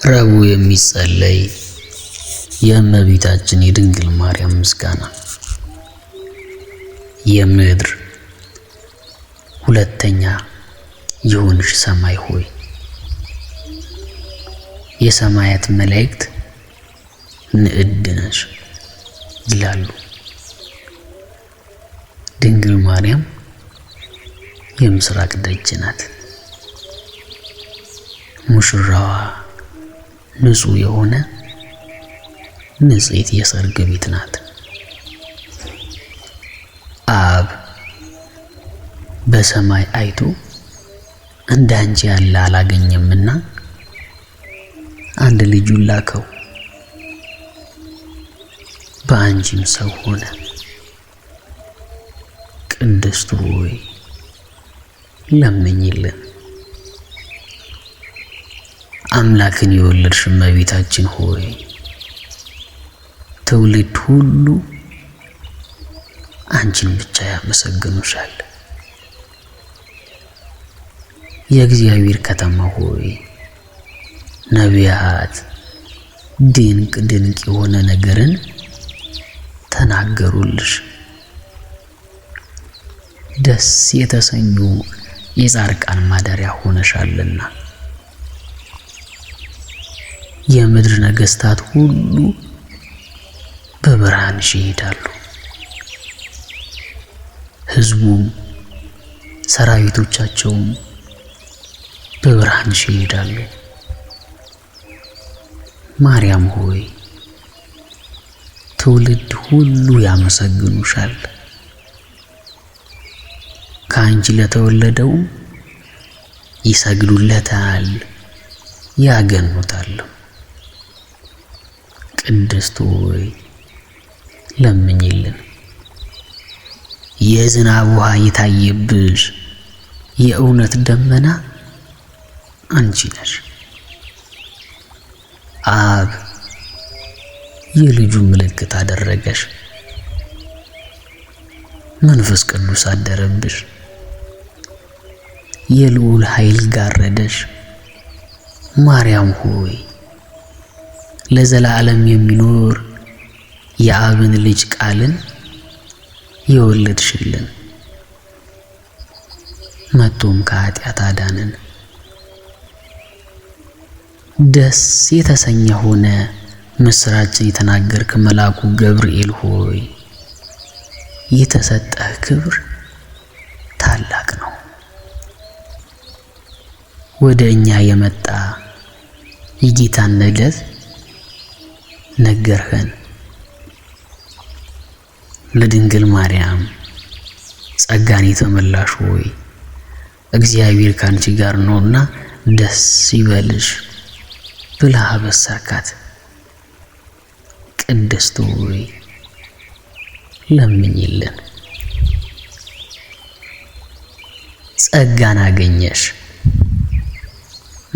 ረቡዕ የሚጸለይ የእመቤታችን የድንግል ማርያም ምስጋና። የምድር ሁለተኛ የሆንሽ ሰማይ ሆይ፣ የሰማያት መላእክት ንዕድ ነሽ ይላሉ። ድንግል ማርያም የምስራቅ ደጅ ናት። ሙሽራዋ ንጹሕ የሆነ ንጽሕት የሰርግ ቤት ናት። አብ በሰማይ አይቶ እንዳንቺ ያለ አላገኘምና አንድ ልጁን ላከው፣ በአንቺም ሰው ሆነ። ቅድስት ሆይ ለምኝልን። አምላክን የወለድሽ እመቤታችን ሆይ ትውልድ ሁሉ አንቺን ብቻ ያመሰግኑሻል። የእግዚአብሔር ከተማ ሆይ ነቢያት ድንቅ ድንቅ የሆነ ነገርን ተናገሩልሽ። ደስ የተሰኙ የጻድቃን ማደሪያ ሆነሻልና የምድር ነገስታት ሁሉ በብርሃንሽ ይሄዳሉ። ሕዝቡም ሰራዊቶቻቸውም በብርሃንሽ ይሄዳሉ። ማርያም ሆይ ትውልድ ሁሉ ያመሰግኑሻል። ከአንቺ ለተወለደው ይሰግዱለታል፣ ያገኑታል። ቅድስት ሆይ ለምኝልን። የዝናብ ውሃ የታየብሽ የእውነት ደመና አንቺ ነሽ። አብ የልጁ ምልክት አደረገሽ፣ መንፈስ ቅዱስ አደረብሽ፣ የልዑል ኃይል ጋረደሽ። ማርያም ሆይ ለዘላለም የሚኖር የአብን ልጅ ቃልን የወለድሽልን፣ መጥቶም ከኃጢአት አዳነን። ደስ የተሰኘ ሆነ ምስራችን የተናገርክ መልአኩ ገብርኤል ሆይ የተሰጠህ ክብር ታላቅ ነው። ወደ እኛ የመጣ የጌታን ልደት ነገርኸን። ለድንግል ማርያም ጸጋን የተመላሽ ሆይ እግዚአብሔር ካንቺ ጋር ነውና ደስ ይበልሽ ብለህ አበሰርካት። ቅድስት ሆይ ለምኝልን። ጸጋን አገኘሽ፣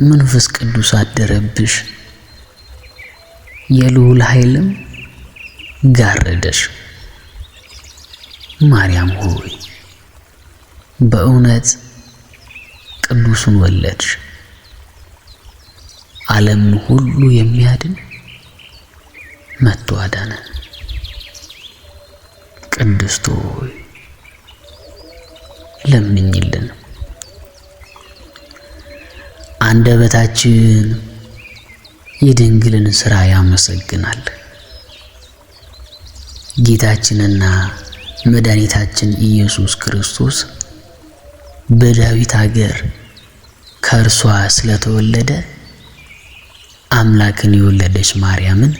መንፈስ ቅዱስ አደረብሽ፣ የልዑል ኃይልም ጋረደሽ። ማርያም ሆይ በእውነት ቅዱሱን ወለድሽ፣ ዓለምን ሁሉ የሚያድን መጥቶ አዳነን። ቅድስት ሆይ ለምኝልን። አንደበታችን የድንግልን ሥራ ያመሰግናል። ጌታችንና መድኃኒታችን ኢየሱስ ክርስቶስ በዳዊት ሀገር ከእርሷ ስለተወለደ አምላክን የወለደች ማርያምን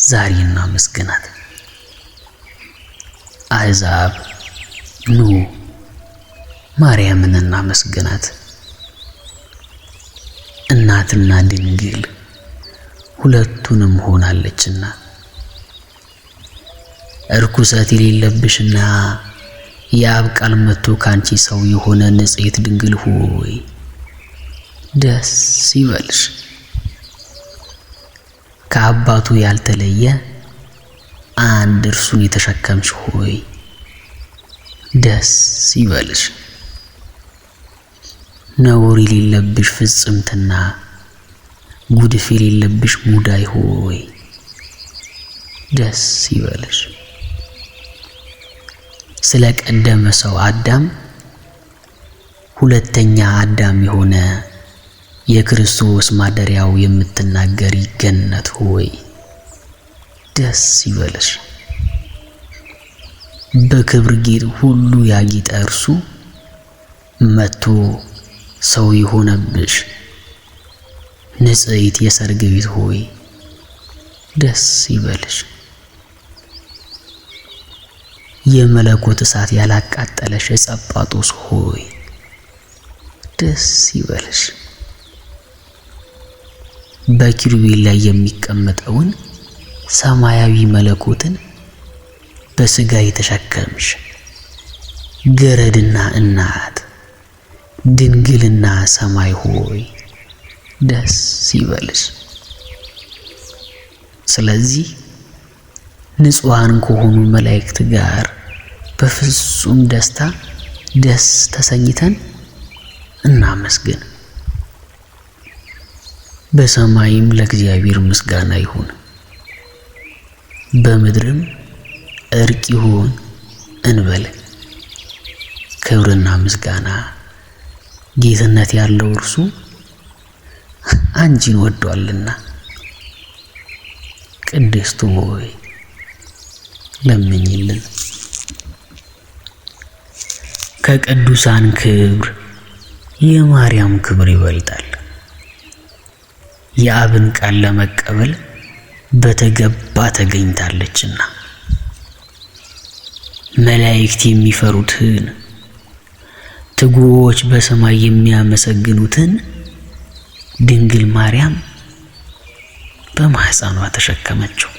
ዛሬ እናመስግናት። አሕዛብ ኑ ማርያምን እናመስግናት። እናትና ድንግል ሁለቱንም ሆናለችና እርኩሰት የሌለብሽና የአብ ቃል መጥቶ ካንቺ ሰው የሆነ ንጽሕት ድንግል ሆይ ደስ ይበልሽ። ከአባቱ ያልተለየ አንድ እርሱን የተሸከምሽ ሆይ ደስ ይበልሽ። ነውር የሌለብሽ ፍጽምትና ጉድፍ የሌለብሽ ሙዳይ ሆይ ደስ ይበልሽ። ስለ ቀደመ ሰው አዳም ሁለተኛ አዳም የሆነ የክርስቶስ ማደሪያው የምትናገሪ ገነት ሆይ ደስ ይበልሽ። በክብር ጌጥ ሁሉ ያጌጠ እርሱ መጥቶ ሰው የሆነብሽ ንጽሕት የሰርግ ቤት ሆይ ደስ ይበልሽ። የመለኮት እሳት ያላቃጠለሽ ጸጳጦስ ሆይ ደስ ይበልሽ። በኪሩቤል ላይ የሚቀመጠውን ሰማያዊ መለኮትን በሥጋ የተሸከምሽ ገረድና እናት ድንግልና ሰማይ ሆይ ደስ ይበልሽ። ስለዚህ ንጹሐን ከሆኑ መላእክት ጋር በፍጹም ደስታ ደስ ተሰኝተን እናመስግን። በሰማይም ለእግዚአብሔር ምስጋና ይሁን፣ በምድርም እርቅ ይሁን እንበል። ክብርና ምስጋና ጌትነት ያለው እርሱ አንቺን ወዷልና። ቅድስት ሆይ ለምኝልን። ከቅዱሳን ክብር የማርያም ክብር ይበልጣል። የአብን ቃል ለመቀበል በተገባ ተገኝታለችና መላእክት የሚፈሩትን ትጉዎች በሰማይ የሚያመሰግኑትን ድንግል ማርያም በማህፀኗ ተሸከመችው።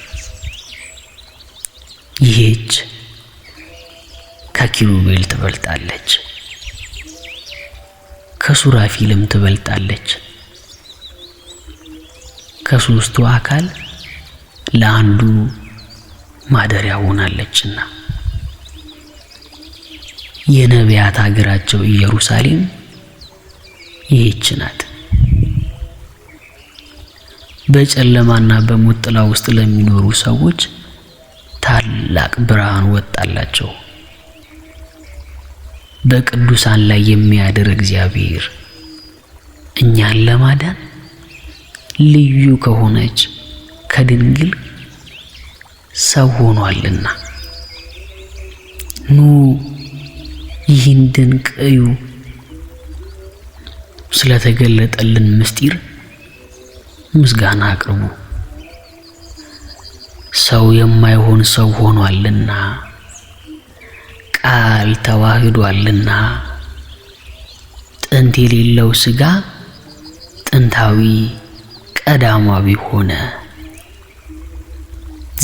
ይህች ከኪሩቤል ትበልጣለች፣ ከሱራፊልም ትበልጣለች። ከሦስቱ አካል ለአንዱ ማደሪያ ሆናለችና የነቢያት ሀገራቸው ኢየሩሳሌም ይህች ናት። በጨለማና በሞት ጥላ ውስጥ ለሚኖሩ ሰዎች ታላቅ ብርሃን ወጣላቸው። በቅዱሳን ላይ የሚያድር እግዚአብሔር እኛን ለማዳን ልዩ ከሆነች ከድንግል ሰው ሆኗልና ኑ ይህን ድንቅ እዩ። ስለተገለጠልን ምስጢር ምስጋና አቅርቡ። ሰው የማይሆን ሰው ሆኗልና ቃል ተዋህዷልና ጥንት የሌለው ሥጋ ጥንታዊ ቀዳማዊ ሆነ።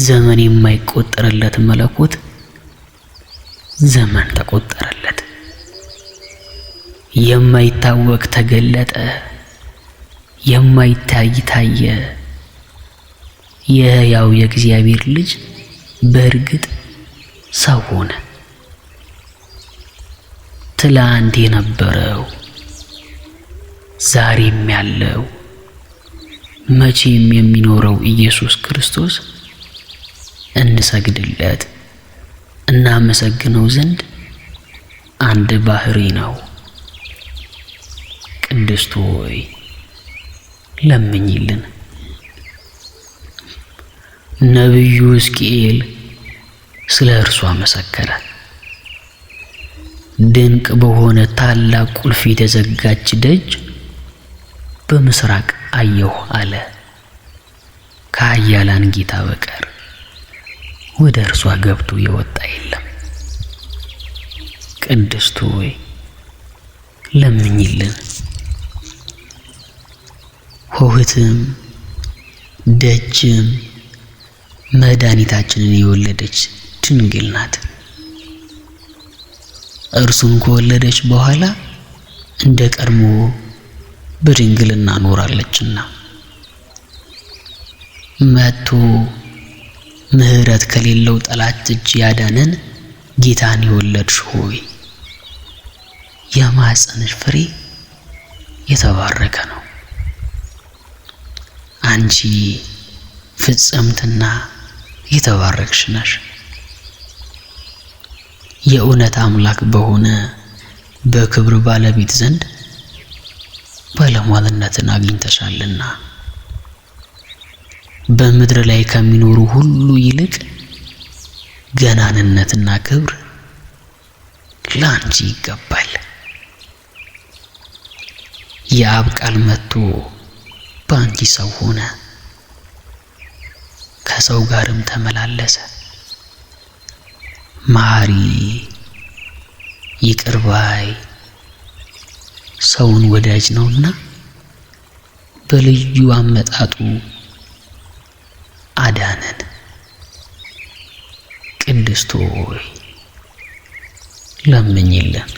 ዘመን የማይቆጠርለት መለኮት ዘመን ተቆጠረለት። የማይታወቅ ተገለጠ፣ የማይታይ ታየ። የሕያው የእግዚአብሔር ልጅ በእርግጥ ሰው ሆነ። ትላንት የነበረው ዛሬም ያለው መቼም የሚኖረው ኢየሱስ ክርስቶስ እንሰግድለት እናመሰግነው ዘንድ አንድ ባህሪ ነው። ቅድስት ሆይ ለምኝልን። ነቢዩ ሕዝቅኤል ስለ እርሷ መሰከረ። ድንቅ በሆነ ታላቅ ቁልፍ የተዘጋች ደጅ በምስራቅ አየሁ አለ። ከኃያላን ጌታ በቀር ወደ እርሷ ገብቶ የወጣ የለም። ቅድስት ሆይ ለምኝልን። ሆህትም ደጅም መድኃኒታችንን የወለደች ድንግል ናት። እርሱን ከወለደች በኋላ እንደ ቀድሞ በድንግልና ኖራለችና መጥቶ ምሕረት ከሌለው ጠላት እጅ ያዳነን ጌታን የወለድሽ ሆይ የማኅፀንሽ ፍሬ የተባረከ ነው። አንቺ ፍጽምትና የተባረክሽ ነሽ። የእውነት አምላክ በሆነ በክብር ባለቤት ዘንድ ባለሟልነትን አግኝተሻልና በምድር ላይ ከሚኖሩ ሁሉ ይልቅ ገናንነትና ክብር ላንቺ ይገባል። የአብ ቃል መጥቶ በአንቺ ሰው ሆነ፣ ከሰው ጋርም ተመላለሰ። መሐሪ፣ ይቅር ባይ፣ ሰውን ወዳጅ ነውና በልዩ አመጣጡ አዳነን። ቅድስት ሆይ ለምኝልን።